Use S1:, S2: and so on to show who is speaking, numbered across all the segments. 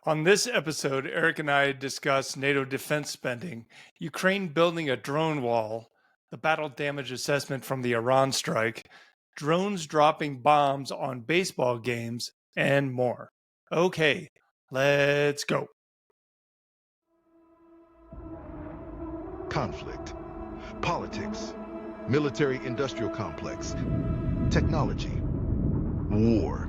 S1: On this episode, Eric and I discuss NATO defense spending, Ukraine building a drone wall, the battle damage assessment from the Iran strike, drones dropping bombs on baseball games, and more. Okay, let's go.
S2: Conflict, politics, military-industrial complex, technology, war.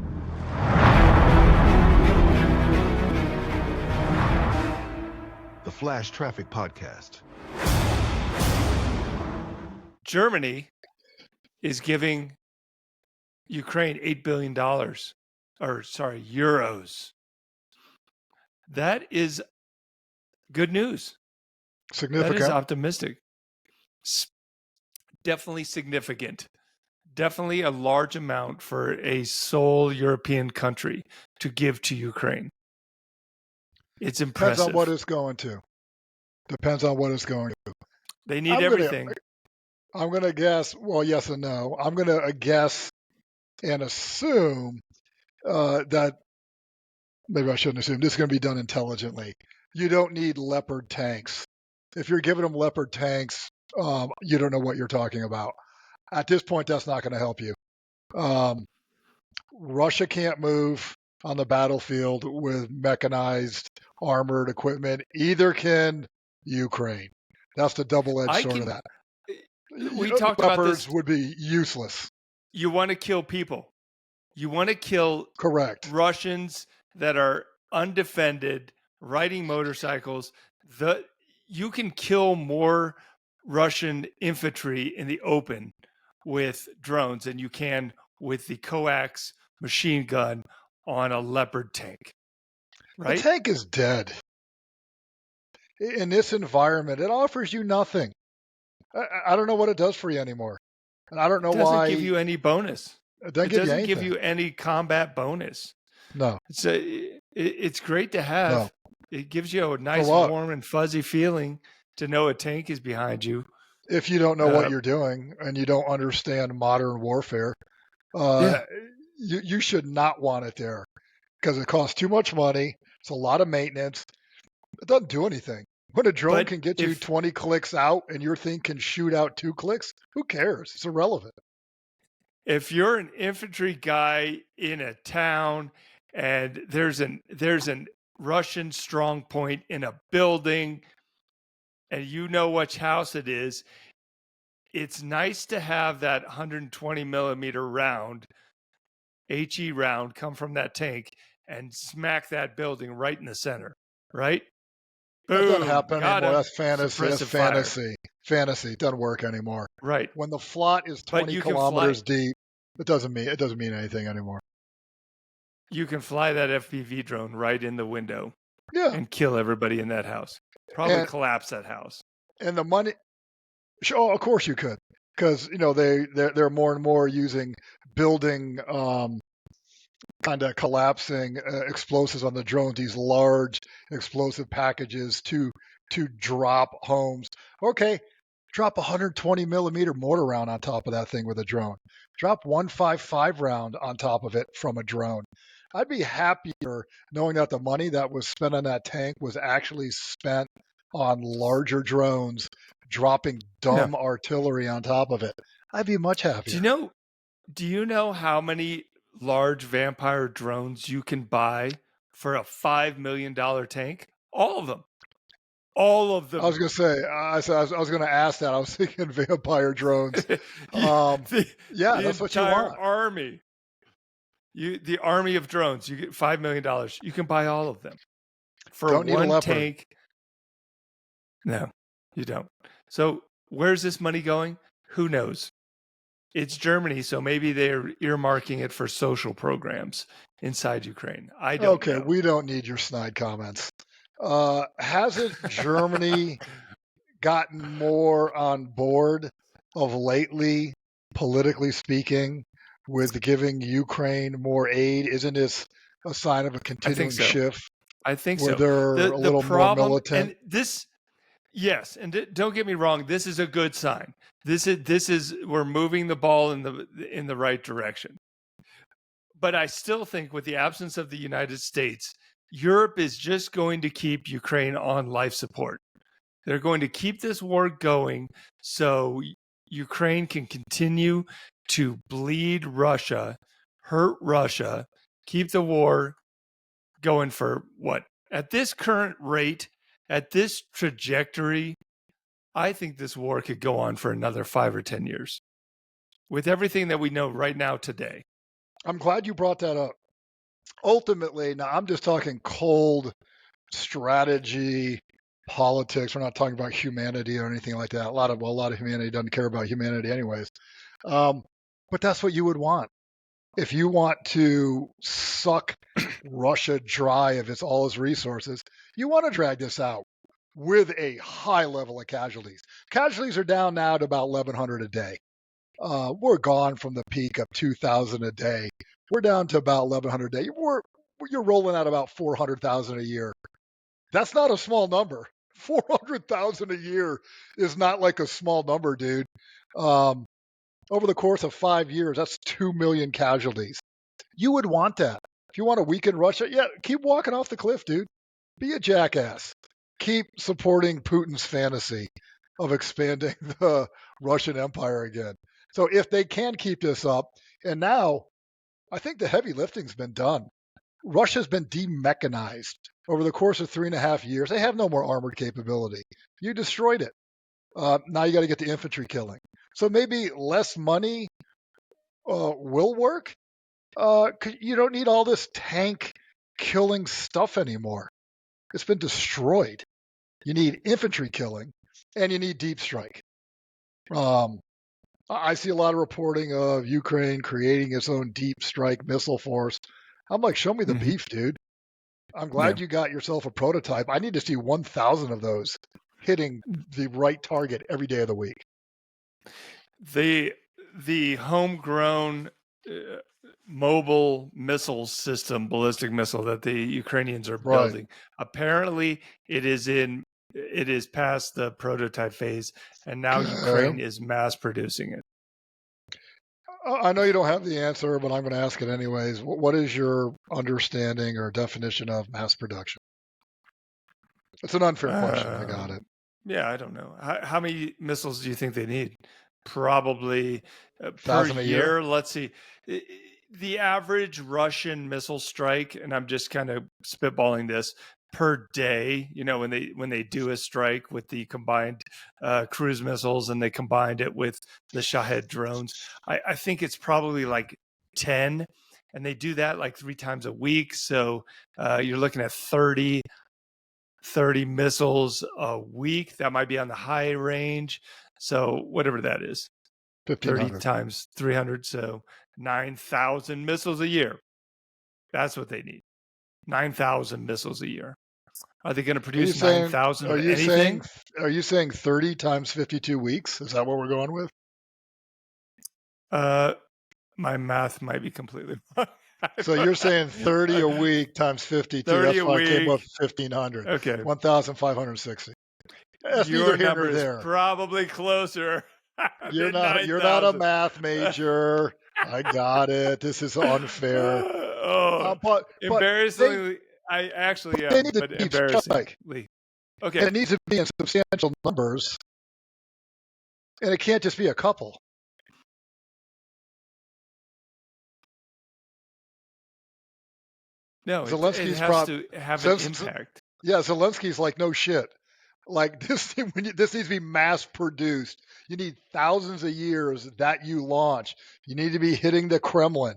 S2: The Flash Traffic Podcast.
S1: Germany is giving Ukraine $8 billion, euros. That is good news.
S3: Significant.
S1: That is optimistic. Definitely significant. Definitely a large amount for a sole European country to give to Ukraine. It's impressive.
S3: Depends on what it's going to. Depends on what it's going to.
S1: They need everything.
S3: I'm going to guess, well, yes and no. I'm going to guess and assume that, maybe I shouldn't assume, this is going to be done intelligently. You don't need Leopard tanks. If you're giving them Leopard tanks, you don't know what you're talking about. At this point, that's not going to help you. Russia can't move on the battlefield with mechanized armored equipment. Either can Ukraine. That's the double-edged sword of that.
S1: We talked about this.
S3: Leopards would be useless.
S1: You want to kill people. You want to kill
S3: Correct.
S1: Russians that are undefended, riding motorcycles. You can kill more Russian infantry in the open with drones than you can with the coax machine gun on a Leopard tank. Right?
S3: The tank is dead. In this environment, it offers you nothing. I don't know what it does for you anymore. And I don't know why.
S1: It doesn't give you any bonus.
S3: It doesn't
S1: give you any combat bonus.
S3: No.
S1: It's great to have. No. It gives you a nice, warm and fuzzy feeling to know a tank is behind you.
S3: If you don't know what you're doing and you don't understand modern warfare, you should not want it there because it costs too much money. It's a lot of maintenance. It doesn't do anything. When a drone can get you 20 clicks out and your thing can shoot out 2 clicks, who cares? It's irrelevant.
S1: If you're an infantry guy in a town and there's an Russian strong point in a building and you know which house it is, it's nice to have that 120 millimeter round, HE round, come from that tank and smack that building right in the center, right?
S3: That doesn't happen anymore. That's fantasy. That's fantasy. Fantasy. It doesn't work anymore.
S1: Right.
S3: When the flot is 20 kilometers deep, it doesn't mean anything anymore.
S1: You can fly that FPV drone right in the window.
S3: Yeah.
S1: And kill everybody in that house. Probably collapse that house.
S3: And the money. Oh, of course you could, because they're more and more using building kind of collapsing explosives on the drones, these large explosive packages to drop homes. Okay, drop 120 millimeter mortar round on top of that thing with a drone. Drop 155 round on top of it from a drone. I'd be happier knowing that the money that was spent on that tank was actually spent on larger drones dropping dumb artillery on top of it. I'd be much happier.
S1: Do you know how many large Vampire drones you can buy for a $5 million tank? All of them. All of them.
S3: I was going to say, I was going to ask that. I was thinking Vampire drones. That's what you want.
S1: Army. The army of drones. You get $5 million. You can buy all of them for
S3: don't need
S1: one
S3: a
S1: tank. No, you don't. So where's this money going? Who knows? It's Germany, so maybe they're earmarking it for social programs inside Ukraine. I don't know.
S3: We don't need your snide comments. Hasn't Germany gotten more on board of lately, politically speaking, with giving Ukraine more aid? Isn't this a sign of a continuing shift?
S1: I think so.
S3: Where they're a little more militant?
S1: Yes, and don't get me wrong. This is a good sign. This is we're moving the ball in the right direction. But I still think, with the absence of the United States, Europe is just going to keep Ukraine on life support. They're going to keep this war going so Ukraine can continue to bleed Russia, hurt Russia, keep the war going for what? At this current rate, at this trajectory, I think this war could go on for another 5 or 10 years with everything that we know right now today.
S3: I'm glad you brought that up. Ultimately, now I'm just talking cold strategy, politics. We're not talking about humanity or anything like that. A lot of humanity doesn't care about humanity anyways. But that's what you would want. If you want to suck Russia dry of all its resources, you want to drag this out with a high level of casualties. Casualties are down now to about 1,100 a day. We're gone from the peak of 2,000 a day. We're down to about 1,100 a day. You're rolling out about 400,000 a year. That's not a small number. 400,000 a year is not like a small number, dude. Over the course of 5 years, that's 2 million casualties. You would want that. If you want to weaken Russia, yeah, keep walking off the cliff, dude. Be a jackass. Keep supporting Putin's fantasy of expanding the Russian Empire again. So if they can keep this up, and now I think the heavy lifting's been done. Russia's been demechanized over the course of 3.5 years. They have no more armored capability. You destroyed it. Now you got to get the infantry killing. So maybe less money will work. You don't need all this tank killing stuff anymore. It's been destroyed. You need infantry killing, and you need deep strike. I see a lot of reporting of Ukraine creating its own deep strike missile force. I'm like, show me the beef, dude. I'm glad you got yourself a prototype. I need to see 1,000 of those hitting the right target every day of the week.
S1: The homegrown mobile missile system, ballistic missile that the Ukrainians are building, apparently it is past the prototype phase, and now Ukraine is mass producing it.
S3: I know you don't have the answer, but I'm going to ask it anyways. What is your understanding or definition of mass production? It's an unfair question. I got it.
S1: Yeah, I don't know. How many missiles do you think they need? Probably per
S3: 1,000 a year.
S1: Let's see. The average Russian missile strike, and I'm just kind of spitballing this, per day, when they do a strike with the combined cruise missiles and they combined it with the Shahed drones, I think it's probably like 10, and they do that like 3 times a week. So you're looking at 30 missiles a week. That might be on the high range. So whatever that is, 30 times 300. So 9,000 missiles a year. That's what they need. 9,000 missiles a year. Are they going to produce 9,000 of anything?
S3: Are you saying 30 times 52 weeks? Is that what we're going with?
S1: My math might be completely wrong.
S3: So you're saying 30 a week times 52.
S1: 30
S3: That's
S1: a
S3: why
S1: week.
S3: I came up with 1,500.
S1: Okay.
S3: 1,560. That's
S1: Your
S3: neither here
S1: number
S3: nor there.
S1: is probably closer.
S3: You're not a math major. I got it. This is unfair.
S1: But embarrassingly, I actually am, but embarrassingly. Okay.
S3: And it needs to be in substantial numbers, and it can't just be a couple.
S1: No, it has to have an impact.
S3: Yeah, Zelensky's like, no shit. Like this needs to be mass produced. You need thousands of years that you launch. You need to be hitting the Kremlin.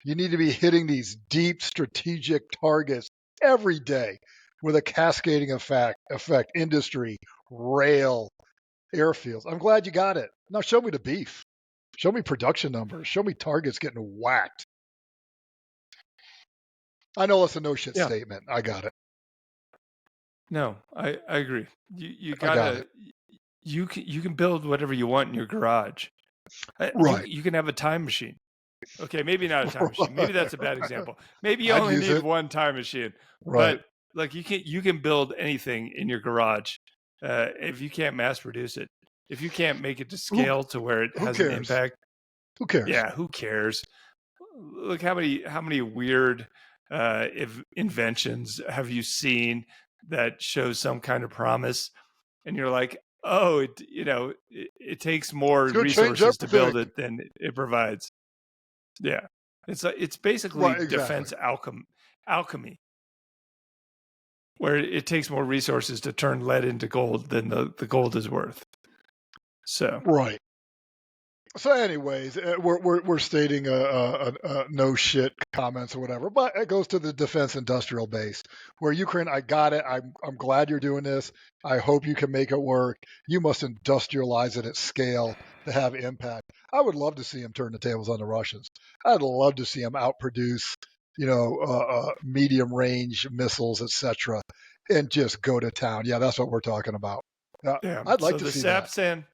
S3: You need to be hitting these deep strategic targets every day with a cascading effect, industry, rail, airfields. I'm glad you got it. Now show me the beef. Show me production numbers. Show me targets getting whacked. I know that's a no shit statement. I got it.
S1: No, I agree. You gotta you can build whatever you want in your garage.
S3: Right.
S1: You can have a time machine. Okay, maybe not a time machine. Maybe that's a bad example. Maybe you only need one time machine.
S3: Right.
S1: But like you can build anything in your garage if you can't mass produce it. If you can't make it to scale to where it has an impact.
S3: Who cares?
S1: Yeah, who cares? Look how many weird inventions have you seen that shows some kind of promise? And you're like, oh, it takes more
S3: It's going to change
S1: resources to build
S3: everything.
S1: it than it provides. Yeah, it's basically
S3: Right, exactly.
S1: defense alchemy, where it takes more resources to turn lead into gold than the gold is worth. So
S3: Right. So, anyways, we're stating a no shit comments or whatever, but it goes to the defense industrial base where Ukraine. I got it. I'm glad you're doing this. I hope you can make it work. You must industrialize it at scale to have impact. I would love to see them turn the tables on the Russians. I'd love to see them outproduce, medium range missiles, etc., and just go to town. Yeah, that's what we're talking about.
S1: yeah,
S3: I'd like
S1: so
S3: to
S1: the
S3: see that.
S1: SAPSAN.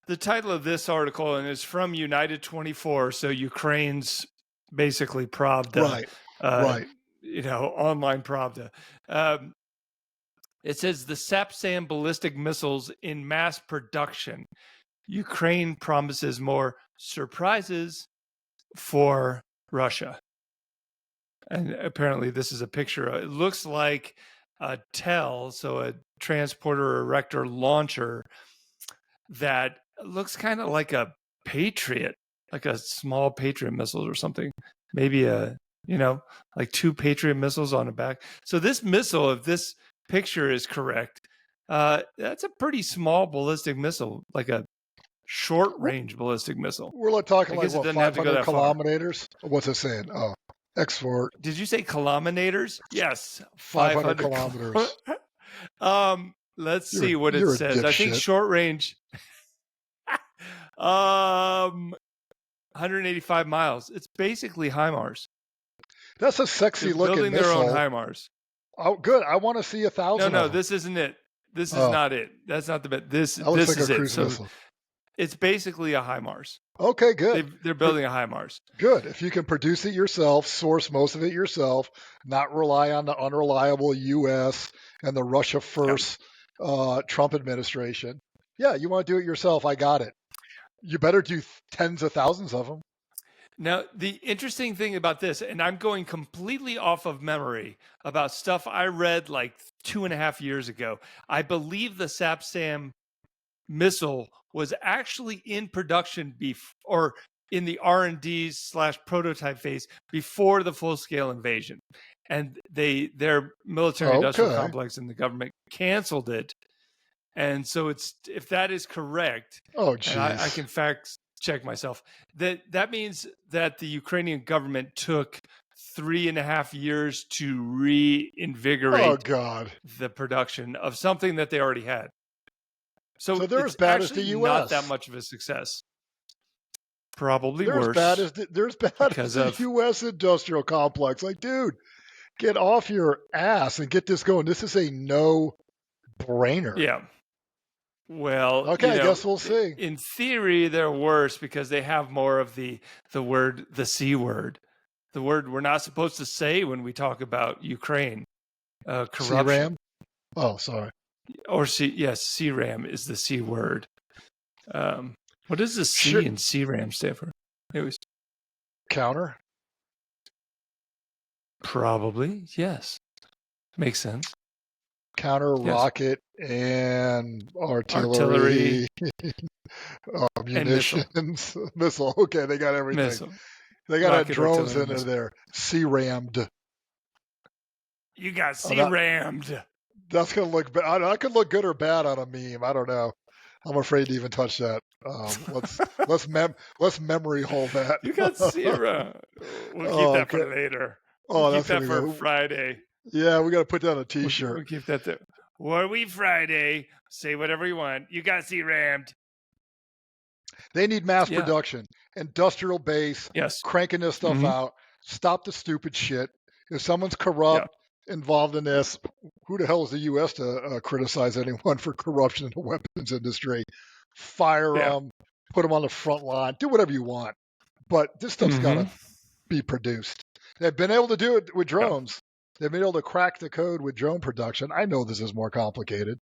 S1: The title of this article, and it's from United 24, so Ukraine's basically Pravda,
S3: Right.
S1: uh,
S3: Right.
S1: online Pravda. It says the SAPSAM ballistic missiles in mass production. Ukraine promises more surprises for Russia. And apparently this is a picture. It looks like a TEL, so a transporter erector launcher that looks kind of like a Patriot, like a small Patriot missile or something. Maybe like 2 Patriot missiles on the back. So this missile, if this picture is correct, that's a pretty small ballistic missile, like a short range ballistic missile.
S3: We're like talking
S1: I
S3: like
S1: guess it
S3: what,
S1: doesn't have to go
S3: 500
S1: that far.
S3: kilometers? What's it saying? Oh, export
S1: Did you say kilometers? Yes,
S3: 500
S1: 500
S3: kilometers.
S1: Let's see what it
S3: You're a
S1: says. I think
S3: dipshit.
S1: short range 185 miles. It's basically HIMARS.
S3: That's a sexy
S1: They're
S3: looking
S1: building their own
S3: missile.
S1: HIMARS.
S3: Oh, good. I want to see 1,000
S1: No,
S3: of them.
S1: this isn't it. This is
S3: Oh,
S1: not it. That's not the bit. This
S3: that looks like
S1: is
S3: a
S1: it.
S3: cruise
S1: So
S3: missile.
S1: it's basically a HIMARS.
S3: Okay, good.
S1: They're building a HIMARS.
S3: Good. If you can produce it yourself, source most of it yourself, not rely on the unreliable U.S. and the Russia first Trump administration. Yeah, you want to do it yourself. I got it. You better do tens of thousands of them.
S1: Now, the interesting thing about this, and I'm going completely off of memory about stuff I read like 2.5 years ago. I believe the SAPSAM missile was actually in production or in the R&D/prototype phase before the full-scale invasion, and their military-industrial
S3: Okay.
S1: complex and the government canceled it. And so if that is correct,
S3: Oh,
S1: and I
S3: jeez.
S1: can fact check myself, that means that the Ukrainian government took 3.5 years to
S3: Oh,
S1: reinvigorate
S3: God.
S1: the production of something that they already had. So
S3: they're
S1: it's
S3: as bad as
S1: actually
S3: the
S1: not that
S3: U.S.
S1: much of a success. Probably
S3: They're
S1: worse
S3: as bad as
S1: because
S3: the
S1: of
S3: U.S. industrial complex. Like, dude, get off your ass and get this going. This is a no-brainer.
S1: yeah. Well,
S3: Okay, I guess we'll see.
S1: in theory, they're worse because they have more of the C word, the word we're not supposed to say when we talk about Ukraine, corruption.
S3: CRAM? Oh, sorry.
S1: Or CRAM is the C word. What does the C
S3: Sure.
S1: in CRAM stand for? Anyways,
S3: Counter?
S1: probably, yes. Makes sense.
S3: Counter,
S1: Yes.
S3: rocket, and artillery.
S1: missile.
S3: Munitions. Missile. Okay, they got everything.
S1: Missile.
S3: They got
S1: Rocket,
S3: drones
S1: artillery,
S3: in
S1: missile.
S3: there. C-rammed.
S1: You got
S3: Oh, that-
S1: C-rammed.
S3: That's going to look bad. That could look good or bad on a meme. I don't know. I'm afraid to even touch that. Let's memory hold that.
S1: You got C-rammed. We'll keep that for later.
S3: Oh,
S1: We'll keep
S3: that's
S1: that
S3: gonna
S1: for
S3: go.
S1: Friday.
S3: Yeah, we got to put that on a T-shirt.
S1: We'll keep that there. What we Friday? Say whatever you want. You got C-rammed.
S3: They need mass
S1: Yeah.
S3: production, industrial base,
S1: Yes.
S3: cranking this stuff
S1: Mhm.
S3: out. Stop the stupid shit. If someone's corrupt, involved in this, who the hell is the U.S. to criticize anyone for corruption in the weapons industry? Fire them, put them on the front line, do whatever you want. But this stuff's got to be produced. They've been able to do it with drones. They've been able to crack the code with drone production. I know this is more complicated.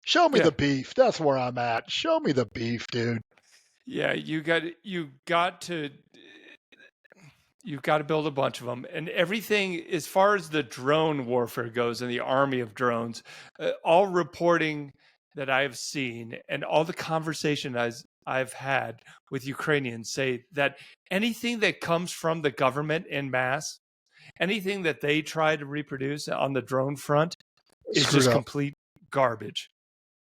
S3: Show me the beef. That's where I'm at. Show me the beef, dude.
S1: Yeah, you got to. You've got to build a bunch of them. And everything, as far as the drone warfare goes and the army of drones, all reporting that I've seen and all the conversation I've had with Ukrainians say that anything that comes from the government en masse, anything that they try to reproduce on the drone front is
S3: Screwed
S1: just
S3: up.
S1: complete garbage.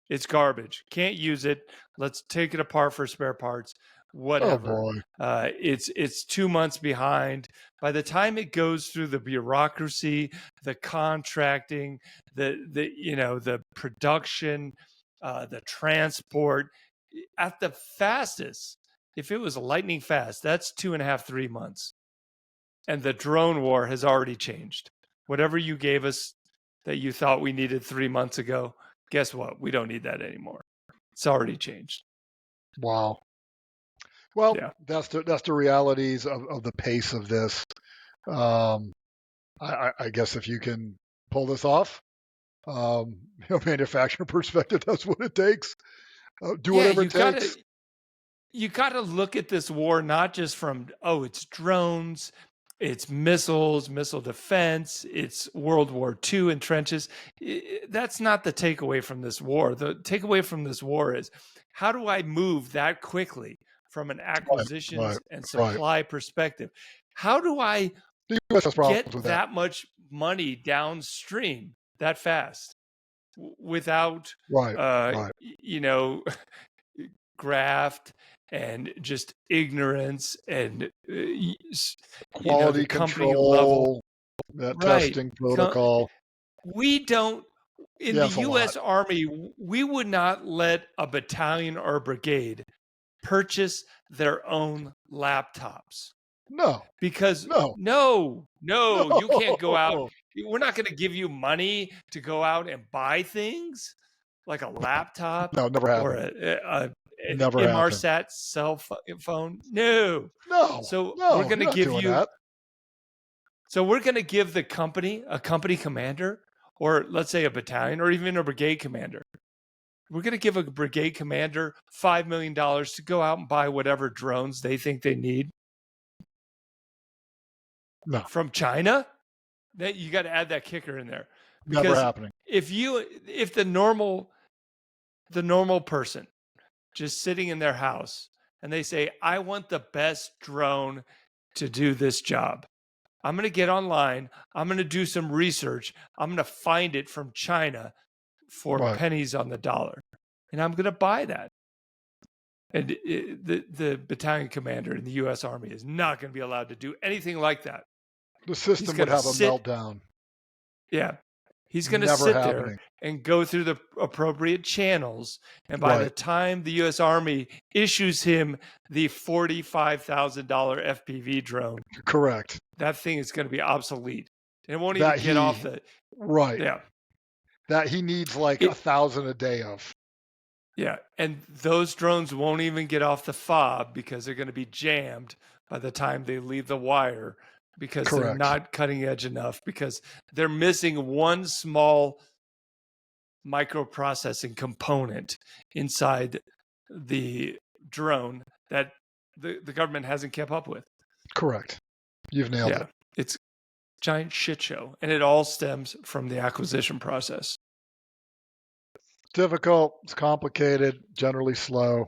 S1: It's garbage. Can't use it. Let's take it apart for spare parts. Whatever.
S3: Oh boy.
S1: It's 2 months behind. By the time it goes through the bureaucracy, the contracting, the production, the transport, at the fastest, if it was lightning fast, that's 2.5, 3 months. And the drone war has already changed. Whatever you gave us that you thought we needed 3 months ago, guess what? We don't need that anymore. It's already changed.
S3: Wow. Well,
S1: Yeah.
S3: that's the realities of the pace of this. I guess if you can pull this off, manufacturing perspective, that's what it takes. Do whatever it takes.
S1: You gotta look at this war not just from, it's drones, it's missiles, missile defense, it's World War II in trenches. That's not the takeaway from this war. The takeaway from this war is, how do I move that quickly from an acquisitions and supply perspective? How do I get that much money downstream that fast without, graft and just ignorance and
S3: quality
S1: company
S3: control,
S1: level
S3: that testing protocol?
S1: We don't, in the U.S. Army, we would not let a battalion or a brigade purchase their own laptops.
S3: No.
S1: Because no, you can't go out. We're not going to give you money to go out and buy things like a laptop.
S3: No, never happened.
S1: Or an Inmarsat cell phone. No. So we're going to give you that. So we're going to give the company, a company commander, or let's say a battalion, or even a brigade commander. We're going to give a brigade commander $5 million to go out and buy whatever drones they think they need.
S3: No.
S1: From China? That you got to add that kicker in there.
S3: Because never happening.
S1: If the normal person just sitting in their house and they say, I want the best drone to do this job. I'm going to get online. I'm going to do some research. I'm going to find it from China for pennies on the dollar. And I'm going to buy that. And the battalion commander in the U.S. Army is not going to be allowed to do anything like that.
S3: The system would have a meltdown.
S1: Yeah. He's going to sit there and go through the appropriate channels. And by the time the U.S. Army issues him the $45,000 FPV drone,
S3: correct,
S1: that thing is going to be obsolete. And it won't even get off the...
S3: Right.
S1: Yeah.
S3: That he needs like 1,000 a day of.
S1: Yeah. And those drones won't even get off the fob because they're going to be jammed by the time they leave the wire, because they're not cutting edge enough, because they're missing one small microprocessing component inside the drone that the government hasn't kept up with.
S3: Correct. You've nailed it.
S1: It's a giant shit show, and it all stems from the acquisition process.
S3: Difficult, it's complicated, generally slow,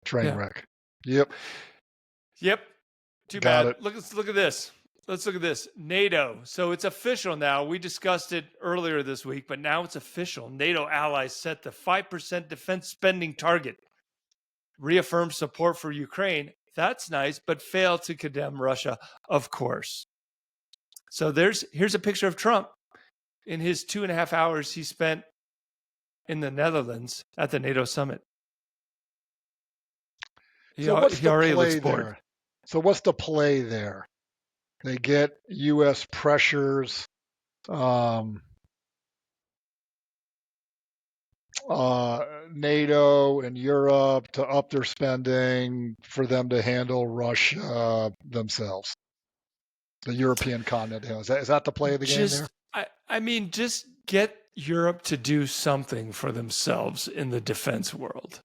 S3: train wreck. Yep. Too bad.
S1: Let's look at this. Let's look at this. NATO. So it's official now. We discussed it earlier this week, but now it's official. NATO allies set the 5% defense spending target. Reaffirm support for Ukraine. That's nice, but fail to condemn Russia, of course. So here's a picture of Trump in his 2.5 hours he spent in the Netherlands at the NATO summit. He already looks bored.
S3: So what's the play there? They get U.S. pressures, NATO and Europe to up their spending for them to handle Russia themselves. The European continent. Is that the play of the game there?
S1: I mean, just get Europe to do something for themselves in the defense world,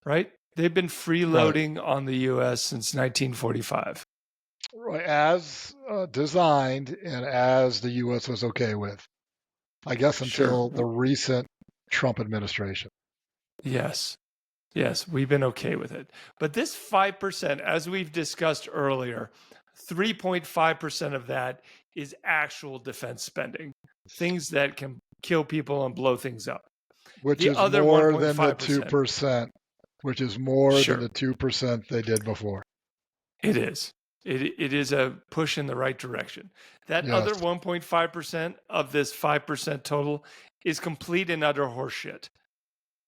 S1: right? They've been freeloading on the U.S. since 1945.
S3: Right, as designed and as the U.S. was okay with, I guess,
S1: Sure.
S3: until the recent Trump administration.
S1: Yes. Yes, we've been okay with it. But this 5%, as we've discussed earlier, 3.5% of that is actual defense spending, things that can kill people and blow things up.
S3: Which
S1: The
S3: is
S1: other
S3: more than the
S1: 1.5%,
S3: 2%, which is more than
S1: sure,
S3: the 2% they did before.
S1: it is. It is a push in the right direction. That
S3: Yes.
S1: other 1.5% of this 5% total is complete and utter horseshit.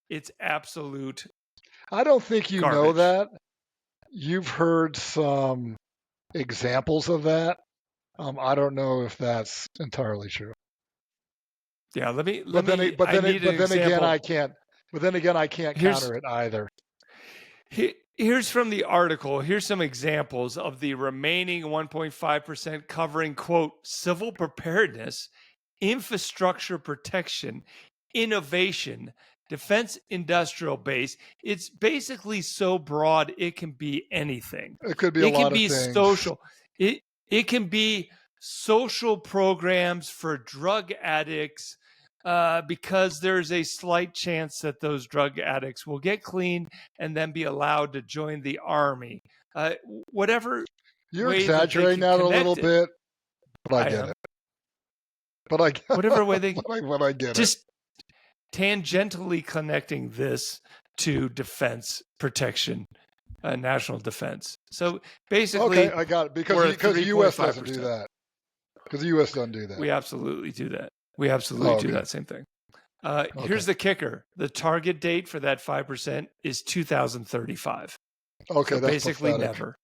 S1: It's absolute
S3: I don't think you know
S1: garbage.
S3: that. You've heard some examples of that. I don't know if that's entirely true.
S1: Yeah, let me
S3: But then, but
S1: I
S3: then,
S1: need an
S3: but then again,
S1: example.
S3: I can't. But then again, I can't
S1: Here's
S3: counter it either.
S1: Here's from the article. Here's some examples of the remaining 1.5% covering, quote, civil preparedness, infrastructure protection, innovation, defense industrial base. It's basically so broad, it can be anything.
S3: It could be a
S1: It can
S3: lot of
S1: be
S3: things.
S1: social. It can be social programs for drug addicts, because there's a slight chance that those drug addicts will get clean and then be allowed to join the army. Whatever
S3: You're
S1: way that they
S3: exaggerating
S1: can
S3: that a little
S1: connect it,
S3: bit, but I
S1: I
S3: get
S1: am.
S3: it. But I,
S1: Whatever way they
S3: but I get it.
S1: just tangentially connecting this to defense protection, national defense. So basically,
S3: Okay, I got it
S1: we're
S3: because
S1: at
S3: the U.S. doesn't do
S1: 3.5%.
S3: that. Because the U.S. doesn't do that.
S1: We absolutely do that. We absolutely
S3: Oh,
S1: do
S3: okay.
S1: that same thing.
S3: Okay.
S1: Here's the kicker. The target date for that 5% is 2035.
S3: Okay,
S1: So
S3: that's
S1: basically
S3: pathetic.
S1: never.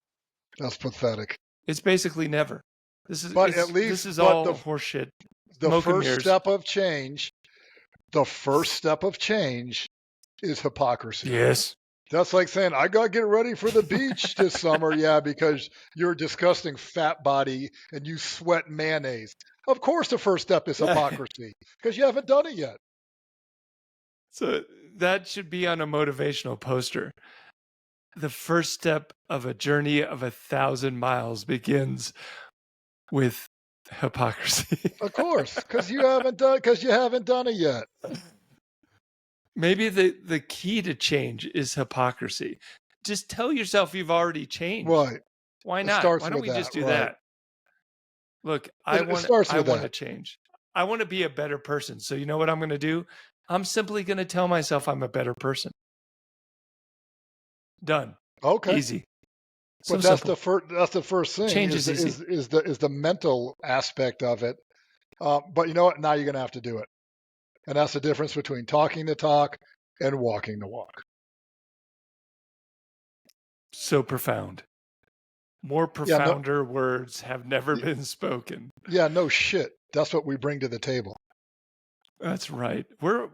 S3: That's pathetic.
S1: It's basically never. This is
S3: But at least,
S1: this is
S3: but
S1: all horseshit.
S3: the
S1: Smoke and
S3: first
S1: mirrors.
S3: step of change, the first step of change is hypocrisy.
S1: Yes.
S3: That's like saying, I got to get ready for the beach this summer. Yeah, because you're a disgusting fat body and you sweat mayonnaise. Of course, the first step is hypocrisy because you haven't done it yet.
S1: So that should be on a motivational poster. The first step of a journey of 1,000 miles begins with hypocrisy.
S3: Of course, because you haven't done it yet.
S1: Maybe the key to change is hypocrisy. Just tell yourself you've already changed.
S3: Right.
S1: Why
S3: It
S1: not?
S3: starts
S1: Why don't
S3: with
S1: we just
S3: that,
S1: do
S3: right.
S1: that? Look, I
S3: It starts with
S1: want to
S3: that.
S1: change. I want to be a better person. So you know what I'm going to do? I'm simply going to tell myself I'm a better person. Done.
S3: Okay.
S1: Easy. So
S3: But that's
S1: simple.
S3: that's the first thing
S1: Change
S3: is
S1: is easy.
S3: is the mental aspect of it. But you know what? Now you're going to have to do it, and that's the difference between talking the talk and walking the walk.
S1: So profound. More
S3: Yeah. No.
S1: profounder words have never been spoken.
S3: Yeah. No shit. That's what we bring to the table.
S1: That's right. We're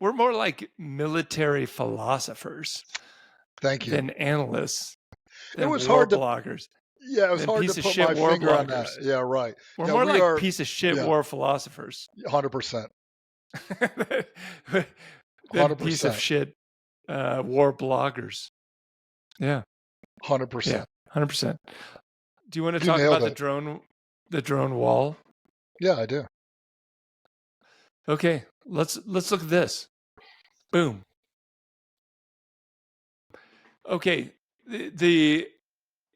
S1: more like military philosophers
S3: Thank you.
S1: than analysts,
S3: It
S1: than
S3: was
S1: war
S3: hard to.
S1: bloggers,
S3: Yeah, it was
S1: than
S3: hard to
S1: piece of
S3: put
S1: shit
S3: my
S1: war
S3: finger on that.
S1: bloggers.
S3: Yeah. Right.
S1: We're
S3: Yeah.
S1: more
S3: We
S1: like
S3: are.
S1: piece of shit
S3: Yeah.
S1: war philosophers
S3: 100%.
S1: than piece of
S3: 100%.
S1: shit war bloggers. Yeah.
S3: 100%.
S1: Yeah. 100%. Do you want to
S3: You
S1: talk
S3: nailed
S1: about
S3: it.
S1: the drone wall?
S3: Yeah, I do.
S1: Okay, let's look at this. Boom. Okay, the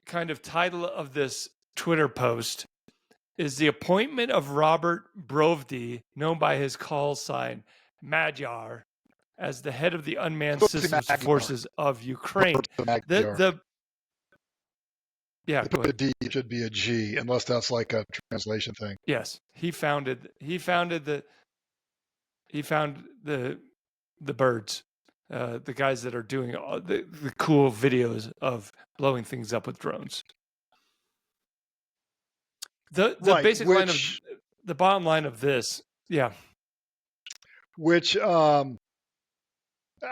S1: kind of title of this Twitter post is the appointment of Robert Brovdi, known by his call sign Magyar, as the head of the unmanned systems forces of Ukraine. The yeah,
S3: They
S1: go
S3: put the
S1: ahead.
S3: D, it should be a G, unless that's like a translation thing.
S1: Yes, he found the birds, the guys that are doing all the cool videos of blowing things up with drones. The
S3: Right,
S1: basic line of the bottom line of this, yeah.
S3: Which I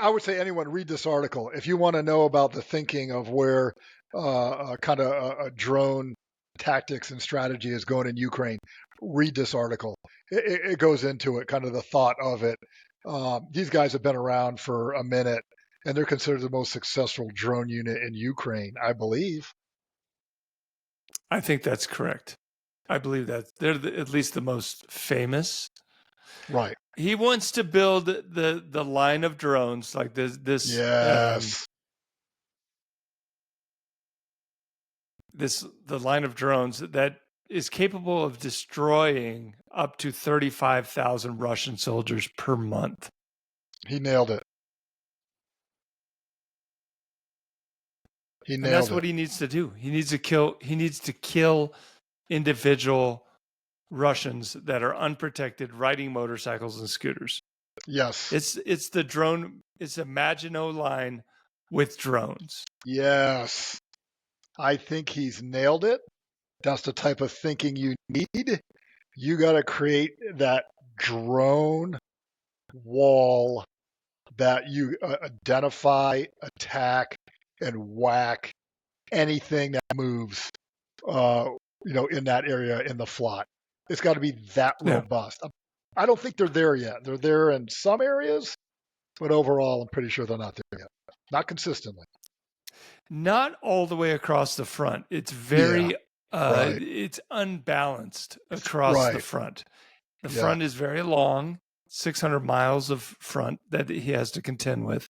S3: would say anyone read this article if you want to know about the thinking of where kind of a drone tactics and strategy is going in Ukraine. Read this article. It goes into it, kind of the thought of it. These guys have been around for a minute, and they're considered the most successful drone unit in Ukraine, I believe.
S1: I think that's correct. I believe that they're at least the most famous.
S3: Right.
S1: He wants to build the line of drones like this
S3: Yes.
S1: the line of drones that is capable of destroying up to 35,000 Russian soldiers per month.
S3: He nailed it.
S1: And that's what he needs to do. He needs to kill individual Russians that are unprotected riding motorcycles and scooters.
S3: Yes.
S1: It's the drone, it's a Maginot line with drones.
S3: Yes. I think he's nailed it. That's the type of thinking you need. You got to create that drone wall that you identify, attack, and whack anything that moves, in that area in the flot. It's got to be that robust. I don't think they're there yet. They're there in some areas, but overall, I'm pretty sure they're not there yet. Not consistently.
S1: Not all the way across the front. It's very, it's unbalanced across the front. The front is very long, 600 miles of front that he has to contend with.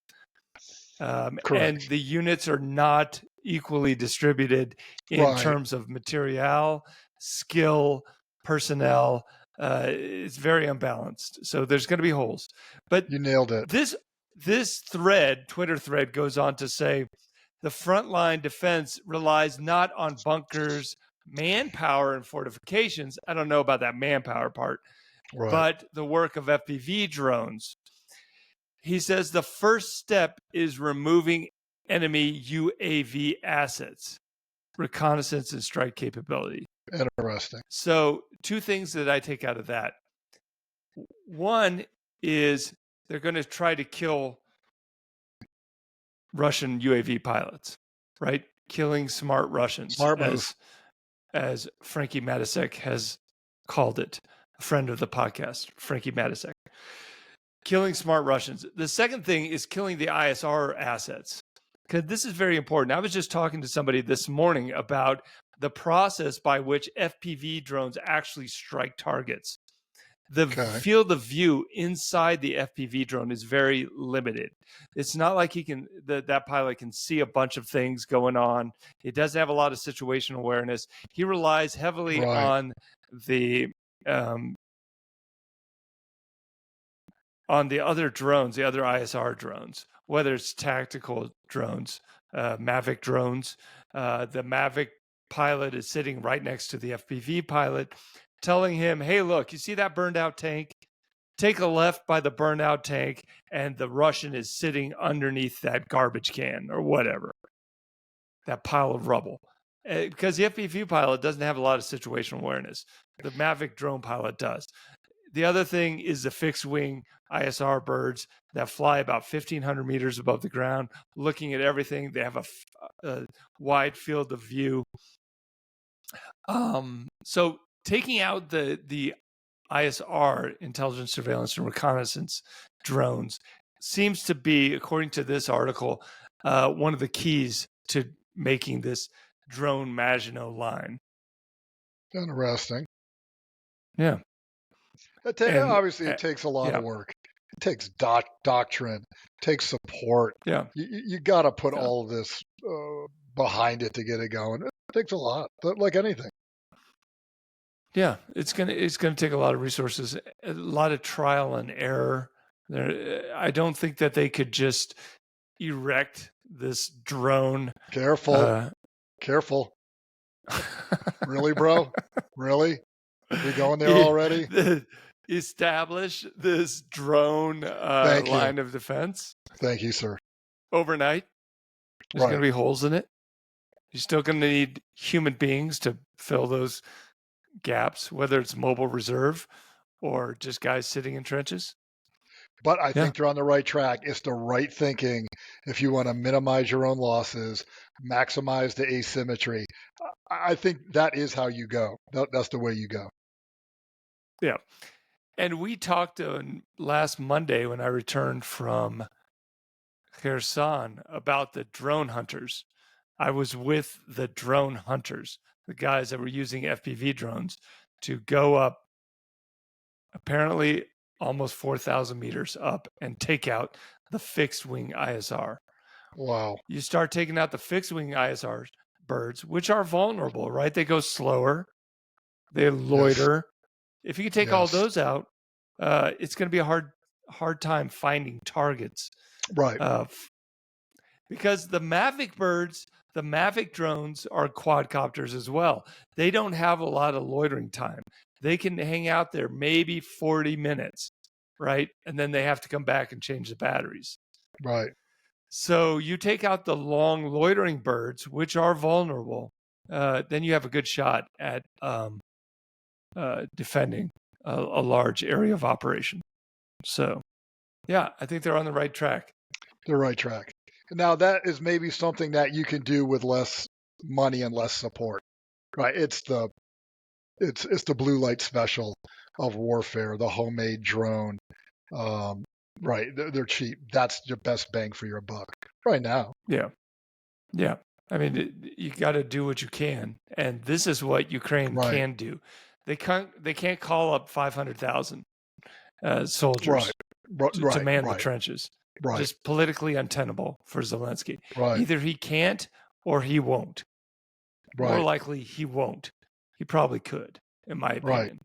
S1: And the units are not equally distributed in terms of material, skill, personnel. It's very unbalanced. So there's going to be holes. But
S3: you nailed it.
S1: This Twitter thread goes on to say, the frontline defense relies not on bunkers, manpower, and fortifications. I don't know about that manpower part, but the work of FPV drones. He says the first step is removing enemy UAV assets, reconnaissance and strike capability.
S3: Interesting.
S1: So 2 things that I take out of that. One is they're going to try to kill Russian UAV pilots, right? Killing smart Russians, as Frankie Matisek has called it, a friend of the podcast, Frankie Matisek. Killing smart Russians. The second thing is killing the ISR assets, because this is very important. I was just talking to somebody this morning about the process by which FPV drones actually strike targets. The field of view inside the FPV drone is very limited. It's not like that pilot can see a bunch of things going on. It doesn't have a lot of situational awareness. He relies heavily on the other drones, the other ISR drones, whether it's tactical drones, Mavic drones. The Mavic pilot is sitting right next to the FPV pilot, telling him, hey, look, you see that burned out tank? Take a left by the burned out tank, and the Russian is sitting underneath that garbage can or whatever, that pile of rubble. Because the FPV pilot doesn't have a lot of situational awareness. The Mavic drone pilot does. The other thing is the fixed wing ISR birds that fly about 1,500 meters above the ground, looking at everything. They have a wide field of view. So taking out the ISR, intelligence, surveillance, and reconnaissance drones, seems to be, according to this article, one of the keys to making this drone Maginot line.
S3: Interesting.
S1: Yeah.
S3: Obviously, it takes a lot of work. It takes doctrine, it takes support.
S1: Yeah.
S3: You got to put all of this behind it to get it going. It takes a lot, like anything.
S1: Yeah, it's gonna take a lot of resources, a lot of trial and error. I don't think that they could just erect this drone.
S3: Careful. Really, bro? Really? We going there already?
S1: Establish this drone line of defense.
S3: Thank you, sir.
S1: Overnight. There's going to be holes in it. You're still going to need human beings to fill those gaps, whether it's mobile reserve or just guys sitting in trenches.
S3: But I think they're on the right track. It's the right thinking if you want to minimize your own losses, maximize the asymmetry. I think that is how you go. That's the way you go.
S1: Yeah. And we talked last Monday when I returned from Kherson about the drone hunters. I was with the drone hunters. the guys that were using FPV drones to go up apparently almost 4,000 meters up and take out the fixed wing ISR.
S3: Wow.
S1: You start taking out the fixed wing ISR birds, which are vulnerable, right? They go slower, they loiter. If you can take all those out, it's going to be a hard time finding targets.
S3: Right.
S1: Because the Mavic birds, the Mavic drones are quadcopters as well. They don't have a lot of loitering time. They can hang out there maybe 40 minutes, right? And then they have to come back and change the batteries.
S3: Right.
S1: So you take out the long loitering birds, which are vulnerable, then you have a good shot at defending a large area of operation. So, yeah, I think they're on the right track.
S3: The right track. Now that is maybe something that you can do with less money and less support, right? It's the blue light special of warfare, the homemade drone. Right, they're cheap. That's your best bang for your buck right now.
S1: Yeah. I mean, you got to do what you can, and this is what Ukraine can do. They can't call up 500,000 soldiers to man the trenches.
S3: Right.
S1: Just politically untenable for Zelensky.
S3: Right.
S1: Either he can't or he won't.
S3: Right.
S1: More likely he won't. He probably could, in my opinion.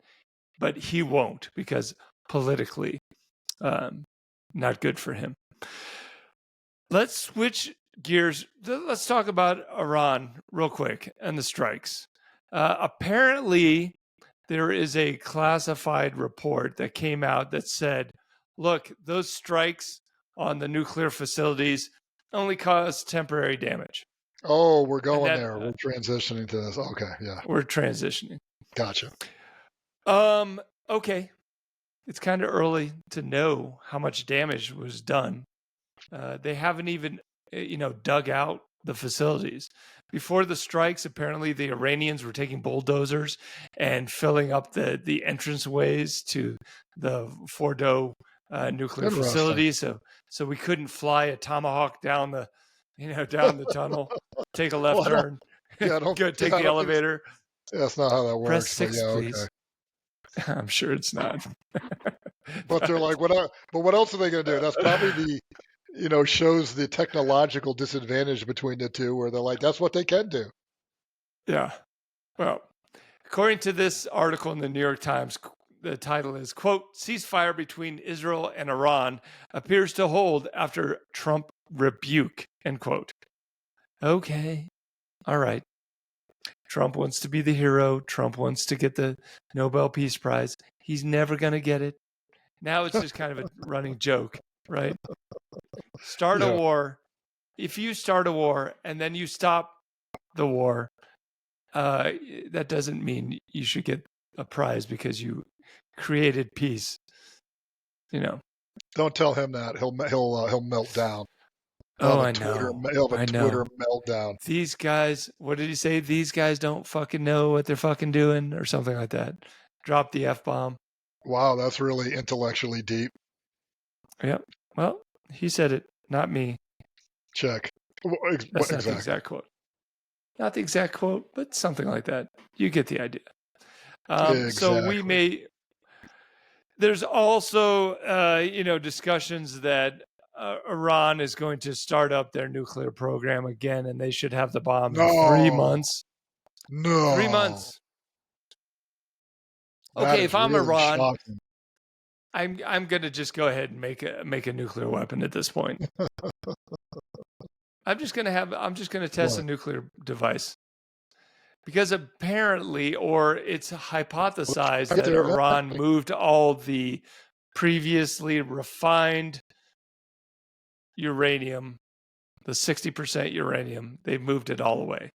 S1: But he won't because politically not good for him. Let's switch gears. Let's talk about Iran real quick and the strikes. Apparently, there is a classified report that came out that said, look, those strikes on the nuclear facilities only cause temporary damage.
S3: Oh, we're going there. We're transitioning to this. Okay, yeah.
S1: We're transitioning.
S3: Gotcha.
S1: Okay. It's kind of early to know how much damage was done. They haven't even, dug out the facilities. Before the strikes, apparently the Iranians were taking bulldozers and filling up the entranceways to the Fordo nuclear facility. So we couldn't fly a Tomahawk down the tunnel, take a left turn, take the elevator.
S3: That's not how that works.
S1: Press 6, please. Okay. I'm sure it's not.
S3: But they're like, but what else are they going to do? That's probably shows the technological disadvantage between the two, where they're like, that's what they can do.
S1: Yeah. Well, according to this article in the New York Times, the title is, quote, ceasefire between Israel and Iran appears to hold after Trump rebuke, end quote. Okay. All right. Trump wants to be the hero. Trump wants to get the Nobel Peace Prize. He's never going to get it. Now it's just kind of a running joke, right? Start a war. If you start a war and then you stop the war, that doesn't mean you should get a prize because you created peace.
S3: Don't tell him that. He'll melt down.
S1: I know.
S3: He'll have a Twitter meltdown.
S1: These guys, what did he say? These guys don't fucking know what they're fucking doing, or something like that. Drop the F-bomb.
S3: Wow, that's really intellectually deep.
S1: Yep. Well, he said it, not me.
S3: Check.
S1: That's not the exact quote. Not the exact quote, but something like that. You get the idea.
S3: Exactly.
S1: So we may. There's also, discussions that Iran is going to start up their nuclear program again, and they should have the bomb in 3 months.
S3: No.
S1: 3 months. Okay, if I'm really Iran, shocking. I'm going to just go ahead and make a nuclear weapon at this point. I'm just going to test a nuclear device. Because apparently, or it's hypothesized that Iran moved all the previously refined uranium, the 60% uranium, they moved it all away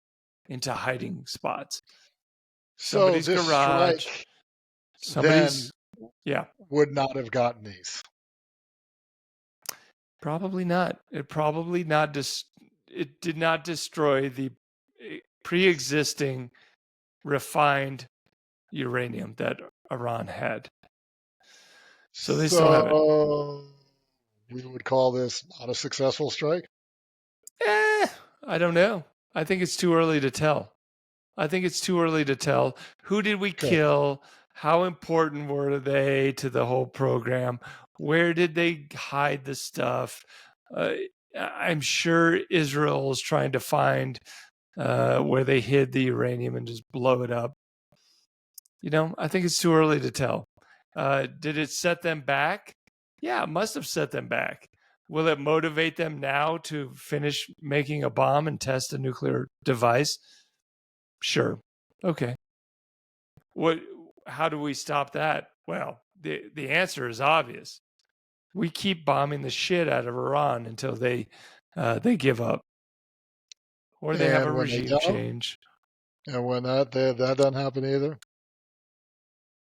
S1: into hiding spots. Somebody's garage. Somebody's
S3: would not have gotten these.
S1: Probably not. It did not destroy the pre-existing refined uranium that Iran had. So they still have it.
S3: We would call this not a successful strike?
S1: I don't know. I think it's too early to tell. I think it's too early to tell. Who did we
S3: Okay.
S1: kill? How important were they to the whole program? Where did they hide the stuff? I'm sure Israel is trying to find where they hid the uranium and just blow it up. I think it's too early to tell. Did it set them back? Yeah, it must have set them back. Will it motivate them now to finish making a bomb and test a nuclear device? Sure. Okay. How do we stop that? Well, the answer is obvious. We keep bombing the shit out of Iran until they give up, or they have a regime change.
S3: And when that doesn't happen either.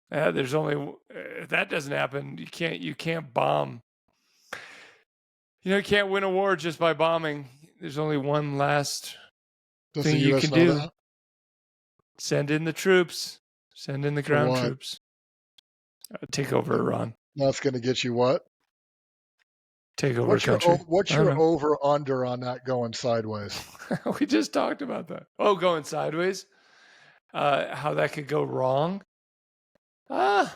S1: There's only if that doesn't happen, you can't bomb. You can't win a war just by bombing. There's only one last thing you can do.
S3: That?
S1: Send in the troops. Send in the ground troops. Take over Iran.
S3: That's going to get you what?
S1: Take over the country.
S3: What's your over-under on that going sideways?
S1: We just talked about that. Oh, going sideways? How that could go wrong? I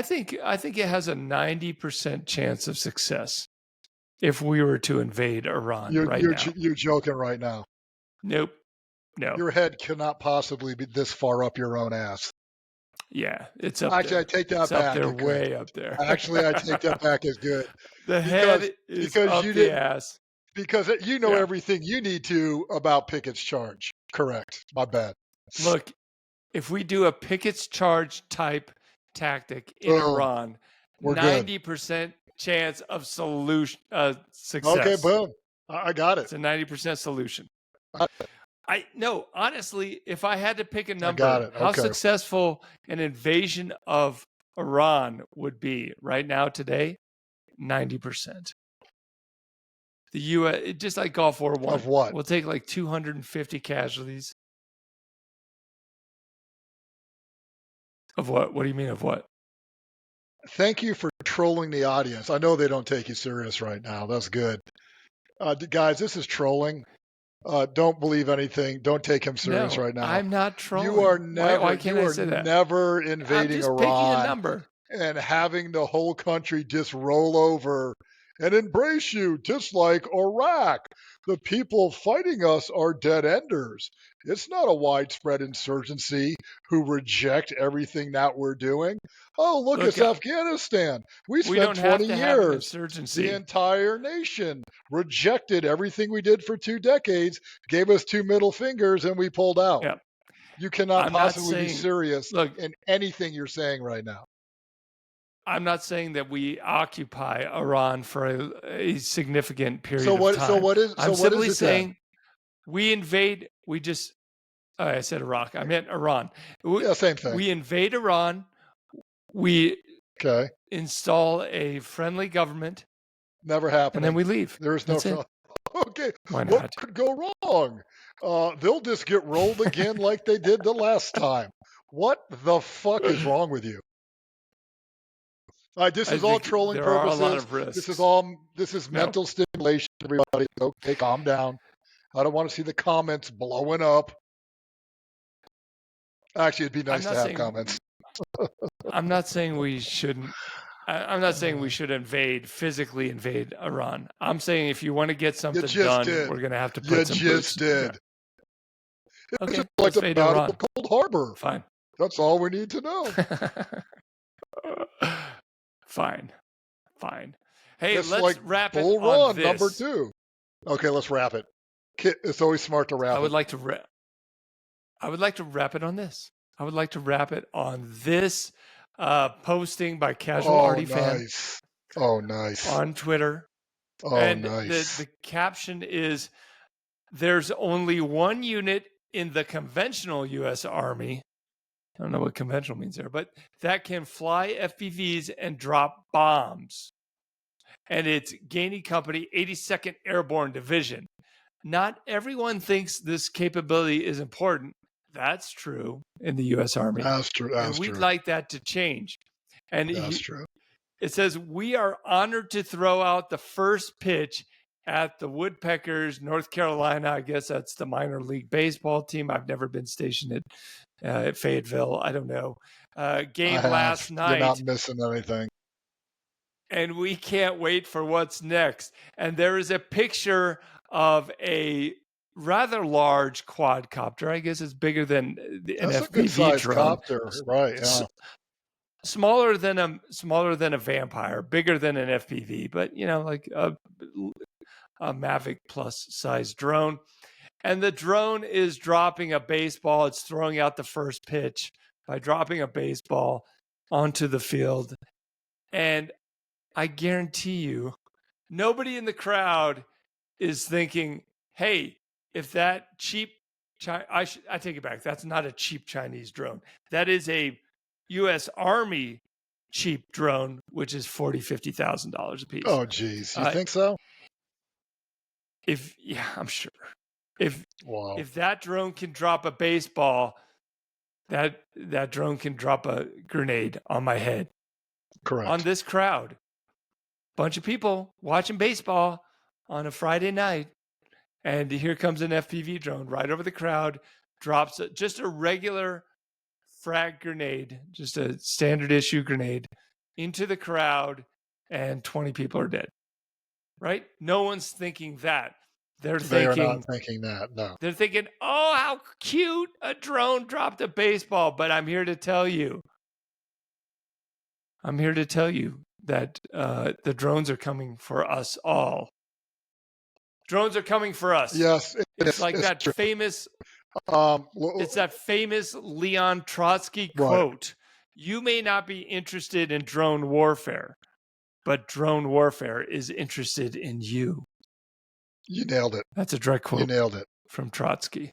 S1: think it has a 90% chance of success if we were to invade Iran now.
S3: You're joking right now.
S1: Nope. No.
S3: Your head cannot possibly be this far up your own ass.
S1: Yeah, it's up
S3: Actually,
S1: there.
S3: I take that
S1: it's
S3: back.
S1: Up there, way up there.
S3: Actually, I take that back as good.
S1: The head is up the ass.
S3: Because you know everything you need to about Pickett's charge. Correct. My bad.
S1: Look, if we do a Pickett's charge type tactic in Iran, 90% chance of success.
S3: Okay, boom. I got it.
S1: It's a 90% solution. No, honestly, if I had to pick a number, how successful an invasion of Iran would be right now today, 90%. The U.S., just like Gulf War I.
S3: Of what?
S1: We'll take like 250 casualties. Of what? What do you mean of what?
S3: Thank you for trolling the audience. I know they don't take you serious right now. That's good. Guys, this is trolling. Don't believe anything. Don't take him serious right now.
S1: I'm not trolling.
S3: You are never.
S1: Why can't I say that?
S3: Never invading
S1: I'm just
S3: Iran
S1: picking a number
S3: and having the whole country just roll over and embrace you, just like Iraq. The people fighting us are dead enders. It's not a widespread insurgency who reject everything that we're doing. Oh, look, it's Afghanistan. We spent 20 years. The entire nation rejected everything we did for 2 decades, gave us 2 middle fingers, and we pulled out.
S1: Yeah.
S3: You cannot possibly be serious in anything you're saying right now.
S1: I'm not saying that we occupy Iran for a significant period of time. I'm simply saying we invade. We just. I said Iraq. I meant Iran.
S3: Same thing.
S1: We invade Iran. We install a friendly government.
S3: Never happened.
S1: And then we leave.
S3: There is no. Okay.
S1: Why not?
S3: What could go wrong? They'll just get rolled again like they did the last time. What the fuck is wrong with you? This is all trolling purposes.
S1: Are a lot of risks.
S3: This is mental stimulation. Everybody, okay, calm down. I don't want to see the comments blowing up. Actually, it'd be nice to have comments.
S1: I'm not saying we shouldn't. I'm not saying we should physically invade Iran. I'm saying if you want to get something done, we're going to have to put some boots.
S3: You just did.
S1: Okay,
S3: just like the Battle of Cold Harbor.
S1: Fine.
S3: That's all we need to know.
S1: Fine. Hey, let's wrap it
S3: Bull
S1: on
S3: Run,
S1: this.
S3: number 2. Okay, let's wrap it. It's always smart to wrap it.
S1: I would like to wrap it on this. I would like to wrap it on this posting by Casual Arty Fan.
S3: Oh, nice.
S1: On Twitter.
S3: Oh,
S1: and
S3: nice.
S1: The caption is, there's only one unit in the conventional U.S. Army. I don't know what conventional means there, but that can fly FPVs and drop bombs. And it's Gainey Company, 82nd Airborne Division. Not everyone thinks this capability is important. That's true in the U.S. Army.
S3: That's true.
S1: And we'd like that to change. And
S3: that's true.
S1: It says, we are honored to throw out the first pitch at the Woodpeckers, North Carolina. I guess that's the minor league baseball team. I've never been stationed at Fayetteville. I don't know. Game last night.
S3: You're not missing anything.
S1: And we can't wait for what's next. And there is a picture of a rather large quadcopter. I guess it's bigger than an
S3: That's
S1: FPV
S3: a good sized
S1: drone.
S3: copter, right? Yeah.
S1: Smaller than a Vampire, bigger than an FPV, but like a Mavic Plus size drone. And the drone is dropping a baseball. It's throwing out the first pitch by dropping a baseball onto the field. And I guarantee you, nobody in the crowd is thinking, hey, if that cheap, I take it back. That's not a cheap Chinese drone. That is a U.S. Army cheap drone, which is $40,000, $50,000 a piece.
S3: Oh, geez. You think so?
S1: I'm sure. If
S3: Wow.
S1: If that drone can drop a baseball, that drone can drop a grenade on my head.
S3: Correct.
S1: On this crowd. Bunch of people watching baseball on a Friday night. And here comes an FPV drone right over the crowd, drops just a regular frag grenade, just a standard issue grenade into the crowd, and 20 people are dead. Right? No one's thinking that. They are not
S3: thinking that, no.
S1: They're thinking, oh, how cute, a drone dropped a baseball. But I'm here to tell you that the drones are coming for us all. Drones are coming for us.
S3: Yes.
S1: It's that
S3: true.
S1: famous... it's that famous Leon Trotsky quote. Right. You may not be interested in drone warfare, but drone warfare is interested in you.
S3: You nailed it.
S1: That's a direct quote.
S3: You nailed it.
S1: From Trotsky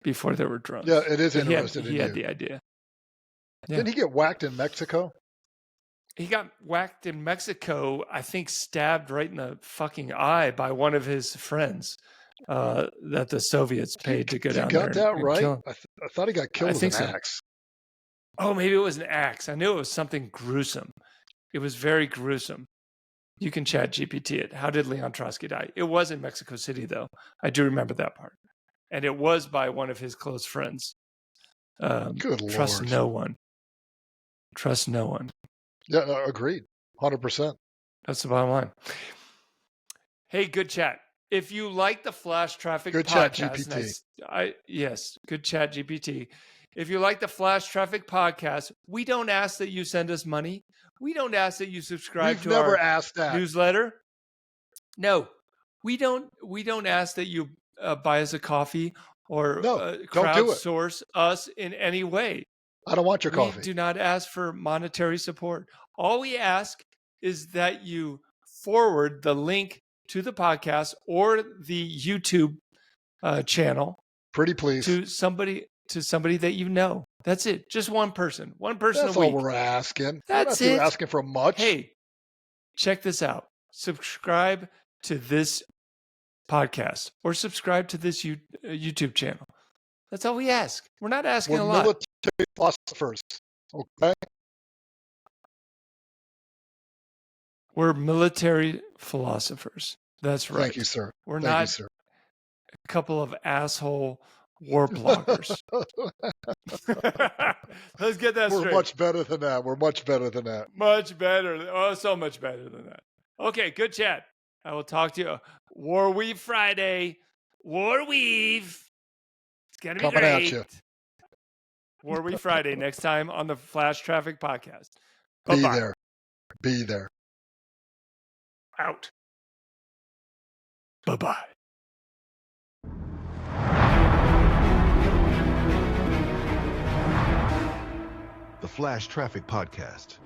S1: before there were drones.
S3: Yeah, it is interested in you.
S1: He had the idea.
S3: Yeah. Didn't he get whacked in Mexico?
S1: He got whacked in Mexico, I think stabbed right in the fucking eye by one of his friends. That the Soviets paid to go down there.
S3: You got that right? I thought he got killed with an axe.
S1: Oh, maybe it was an axe. I knew it was something gruesome. It was very gruesome. You can chat GPT it. How did Leon Trotsky die? It was in Mexico City, though. I do remember that part. And it was by one of his close friends.
S3: Good Lord.
S1: Trust no one. Trust no one.
S3: Yeah, agreed. 100%.
S1: That's the bottom line. Hey, good chat. If you like the Flash Traffic
S3: good
S1: podcast,
S3: chat GPT.
S1: Yes, good chat GPT. If you like the Flash Traffic podcast, we don't ask that you send us money. We don't ask that you subscribe to our newsletter. No, we don't ask that you buy us a coffee or crowdsource us in any way.
S3: I don't want your coffee.
S1: We do not ask for monetary support. All we ask is that you forward the link to the podcast or the YouTube channel.
S3: Pretty please.
S1: To somebody that you know. That's it. Just one person. One person
S3: That's
S1: a week.
S3: That's all we're asking.
S1: That's
S3: it. We're not asking for much.
S1: Hey, check this out. Subscribe to this podcast or subscribe to this YouTube channel. That's all we ask. We're not asking a lot.
S3: Military philosophers. Okay.
S1: We're military philosophers. That's right.
S3: Thank you, sir.
S1: We're not a couple of asshole war bloggers. Let's get that straight.
S3: We're much better than that.
S1: Much better. Oh, so much better than that. Okay, good chat. I will talk to you. War Weave Friday. War Weave. It's going to be great.
S3: At you.
S1: War Weave Friday next time on the Flash Traffic Podcast.
S3: Bye-bye. Be there.
S1: Out. Bye-bye.
S2: The Flash Traffic Podcast.